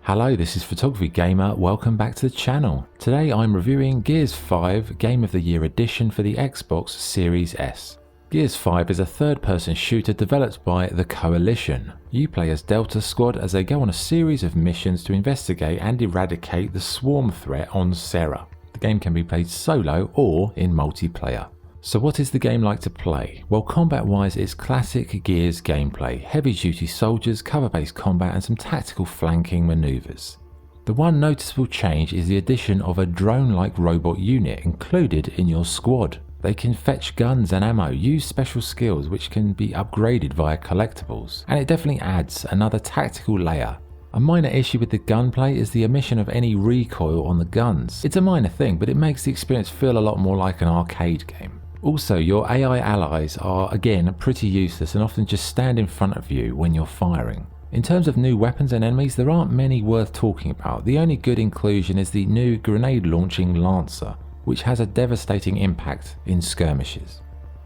Hello, this is Photography Gamer, welcome back to the channel. Today I'm reviewing Gears 5 Game of the Year Edition for the Xbox Series S. Gears 5 is a third-person shooter developed by the Coalition. You play as Delta Squad as they go on a series of missions to investigate and eradicate the swarm threat on Serra. The game can be played solo or in multiplayer. So what is the game like to play? Well, combat-wise it's classic Gears gameplay, heavy-duty soldiers, cover-based combat and some tactical flanking maneuvers. The one noticeable change is the addition of a drone-like robot unit included in your squad. They can fetch guns and ammo, use special skills which can be upgraded via collectibles, and it definitely adds another tactical layer. A minor issue with the gunplay is the omission of any recoil on the guns. It's a minor thing, but it makes the experience feel a lot more like an arcade game. Also, your AI allies are again pretty useless and often just stand in front of you when you're firing. In terms of new weapons and enemies, there aren't many worth talking about. The only good inclusion is the new grenade launching Lancer, which has a devastating impact in skirmishes.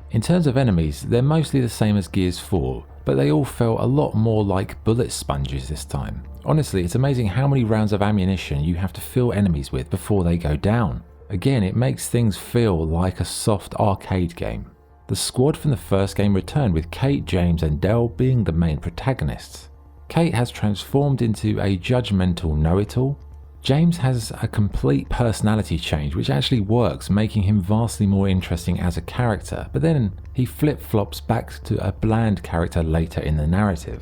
In terms of enemies, they're mostly the same as Gears 4, but they all felt a lot more like bullet sponges this time. Honestly, it's amazing how many rounds of ammunition you have to fill enemies with before they go down. Again, it makes things feel like a soft arcade game. The squad from the first game returned with Kate, James and Dell being the main protagonists. Kate has transformed into a judgmental know-it-all. James has a complete personality change which actually works, making him vastly more interesting as a character, but then he flip-flops back to a bland character later in the narrative.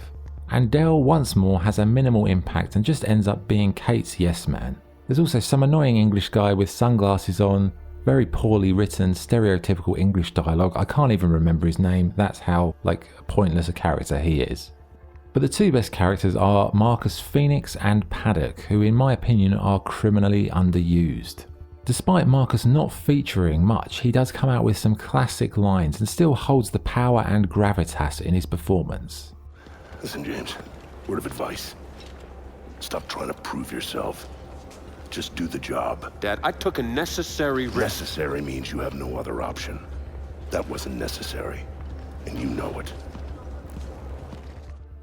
And Dell once more has a minimal impact and just ends up being Kate's yes man. There's also some annoying English guy with sunglasses on, very poorly written, stereotypical English dialogue. I can't even remember his name, that's how pointless a character he is. But the two best characters are Marcus Phoenix and Paddock, who in my opinion are criminally underused. Despite Marcus not featuring much, he does come out with some classic lines and still holds the power and gravitas in his performance. Listen, James, word of advice. Stop trying to prove yourself. Just do the job. Dad, I took a necessary risk. Necessary means you have no other option. That wasn't necessary, and you know it.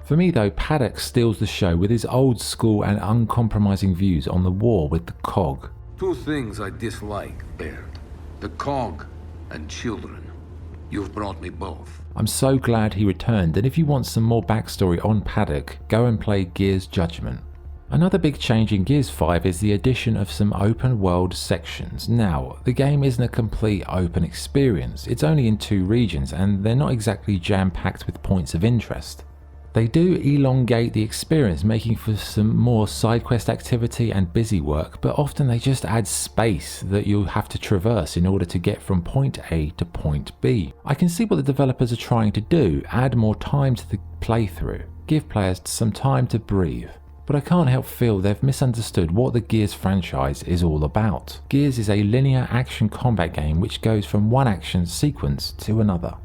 For me though, Paddock steals the show with his old school and uncompromising views on the war with the COG. Two things I dislike, Baird. The COG and children. You've brought me both. I'm so glad he returned, and if you want some more backstory on Paddock, go and play Gears Judgment. Another big change in Gears 5 is the addition of some open world sections. Now, the game isn't a complete open experience, it's only in 2 regions and they're not exactly jam-packed with points of interest. They do elongate the experience, making for some more side quest activity and busy work, but often they just add space that you have to traverse in order to get from point A to point B. I can see what the developers are trying to do, add more time to the playthrough, give players some time to breathe. But I can't help feel they've misunderstood what the Gears franchise is all about. Gears is a linear action combat game which goes from one action sequence to another.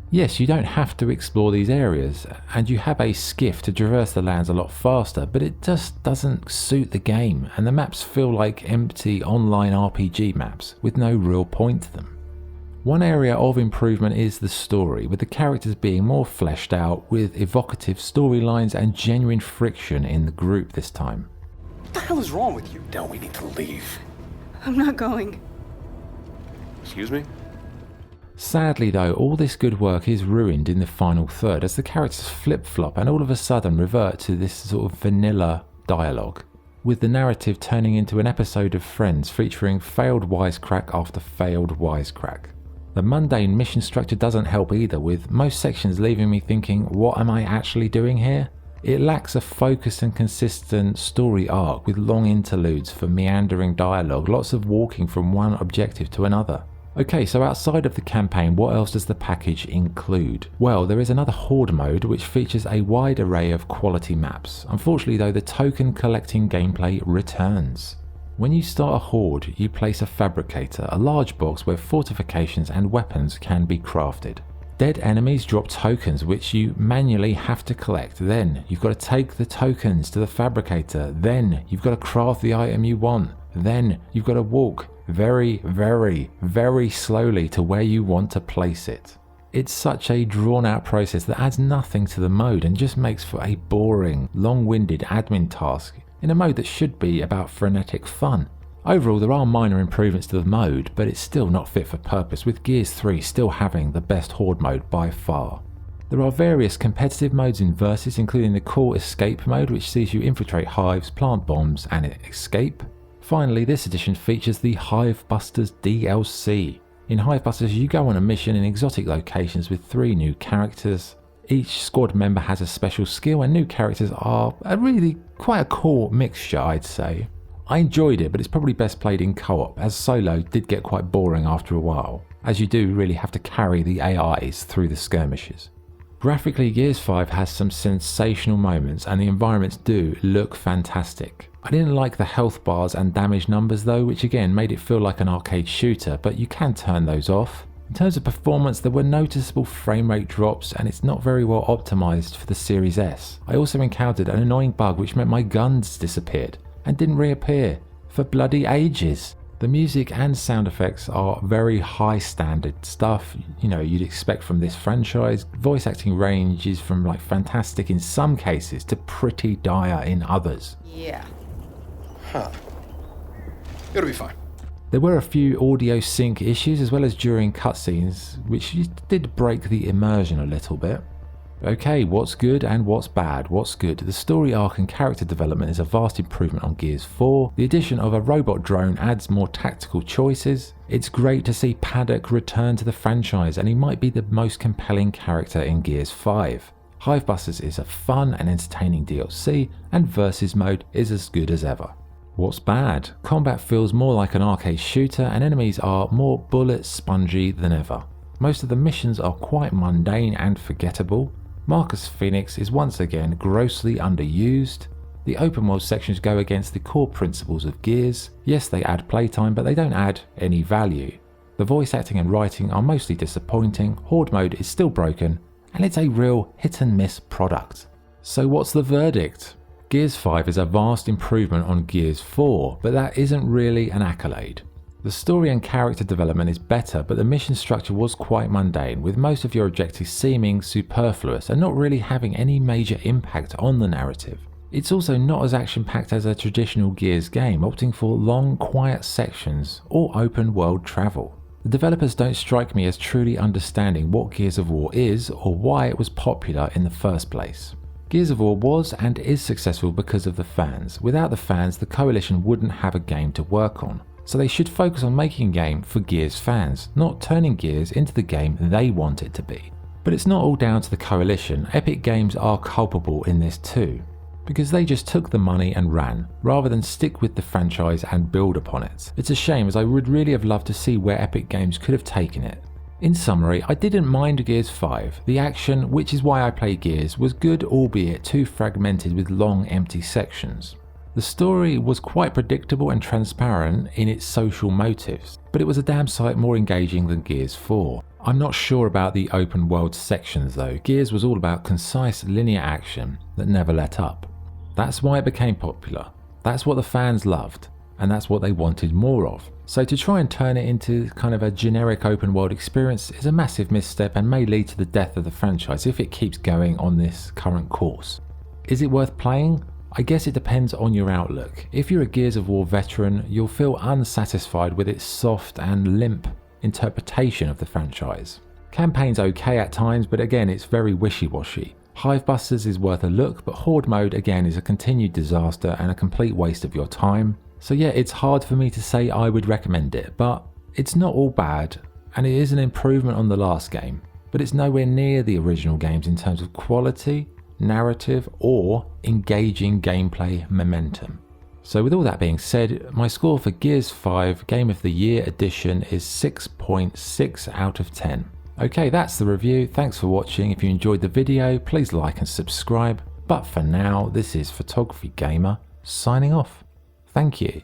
Yes, you don't have to explore these areas, and you have a skiff to traverse the lands a lot faster, but it just doesn't suit the game, and the maps feel like empty online RPG maps with no real point to them. One area of improvement is the story, with the characters being more fleshed out, with evocative storylines and genuine friction in the group this time. What the hell is wrong with you? Now we need to leave. I'm not going. Excuse me? Sadly though, all this good work is ruined in the final third as the characters flip-flop and all of a sudden revert to this sort of vanilla dialogue, with the narrative turning into an episode of Friends featuring failed wisecrack after failed wisecrack. The mundane mission structure doesn't help either, with most sections leaving me thinking, what am I actually doing here? It lacks a focused and consistent story arc with long interludes for meandering dialogue, lots of walking from one objective to another. Okay, so outside of the campaign, what else does the package include? Well, there is another Horde mode which features a wide array of quality maps. Unfortunately though, the token collecting gameplay returns. When you start a Horde, you place a fabricator, a large box where fortifications and weapons can be crafted. Dead enemies drop tokens which you manually have to collect. Then you've got to take the tokens to the fabricator. Then you've got to craft the item you want. Then you've got to walk very, very, very slowly to where you want to place it. It's such a drawn out process that adds nothing to the mode and just makes for a boring, long-winded admin task. in a mode that should be about frenetic fun. Overall, there are minor improvements to the mode, but it's still not fit for purpose, with Gears 3 still having the best horde mode by far. There are various competitive modes in Versus, including the core escape mode, which sees you infiltrate hives, plant bombs, and escape. Finally, this edition features the Hivebusters DLC. In Hivebusters, you go on a mission in exotic locations with 3 new characters. Each squad member has a special skill, and new characters are really quite a cool mixture, I'd say. I enjoyed it, but it's probably best played in co-op, as solo did get quite boring after a while, as you do really have to carry the AIs through the skirmishes. Graphically, Gears 5 has some sensational moments, and the environments do look fantastic. I didn't like the health bars and damage numbers though, which again made it feel like an arcade shooter, but you can turn those off. In terms of performance, there were noticeable frame rate drops, and it's not very well optimized for the Series S. I also encountered an annoying bug which meant my guns disappeared and didn't reappear for bloody ages. The music and sound effects are very high standard stuff, you'd expect from this franchise. Voice acting ranges from like fantastic in some cases to pretty dire in others. Yeah. Huh. It'll be fine. There were a few audio sync issues as well as during cutscenes, which did break the immersion a little bit. Okay, what's good and what's bad? What's good? The story arc and character development is a vast improvement on Gears 4. The addition of a robot drone adds more tactical choices. It's great to see Paddock return to the franchise, and he might be the most compelling character in Gears 5. Hivebusters is a fun and entertaining DLC, and Versus mode is as good as ever. What's bad? Combat feels more like an arcade shooter, and enemies are more bullet spongy than ever. Most of the missions are quite mundane and forgettable. Marcus Phoenix is once again grossly underused. The open world sections go against the core principles of Gears. Yes, they add playtime, but they don't add any value. The voice acting and writing are mostly disappointing, horde mode is still broken, and it's a real hit and miss product. So what's the verdict? Gears 5 is a vast improvement on Gears 4, but that isn't really an accolade. The story and character development is better, but the mission structure was quite mundane, with most of your objectives seeming superfluous and not really having any major impact on the narrative. It's also not as action-packed as a traditional Gears game, opting for long, quiet sections or open world travel. The developers don't strike me as truly understanding what Gears of War is or why it was popular in the first place. Gears of War was and is successful because of the fans. Without the fans, the Coalition wouldn't have a game to work on. So they should focus on making a game for Gears fans, not turning Gears into the game they want it to be. But it's not all down to the Coalition. Epic Games are culpable in this too, because they just took the money and ran, rather than stick with the franchise and build upon it. It's a shame, as I would really have loved to see where Epic Games could have taken it. In summary, I didn't mind Gears 5. The action, which is why I play Gears, was good, albeit too fragmented with long empty sections. The story was quite predictable and transparent in its social motives, but it was a damn sight more engaging than Gears 4. I'm not sure about the open world sections though. Gears was all about concise linear action that never let up. That's why it became popular. That's what the fans loved, and that's what they wanted more of. So to try and turn it into kind of a generic open world experience is a massive misstep and may lead to the death of the franchise if it keeps going on this current course. Is it worth playing? I guess it depends on your outlook. If you're a Gears of War veteran, you'll feel unsatisfied with its soft and limp interpretation of the franchise. Campaign's okay at times, but again it's very wishy-washy. Hivebusters is worth a look, but Horde mode again is a continued disaster and a complete waste of your time. So yeah, it's hard for me to say I would recommend it, but it's not all bad, and it is an improvement on the last game, but it's nowhere near the original games in terms of quality, narrative, or engaging gameplay momentum. So with all that being said, my score for Gears 5 Game of the Year Edition is 6.6 out of 10. Okay, that's the review. Thanks for watching. If you enjoyed the video, please like and subscribe. But for now, this is Photography Gamer signing off. Thank you.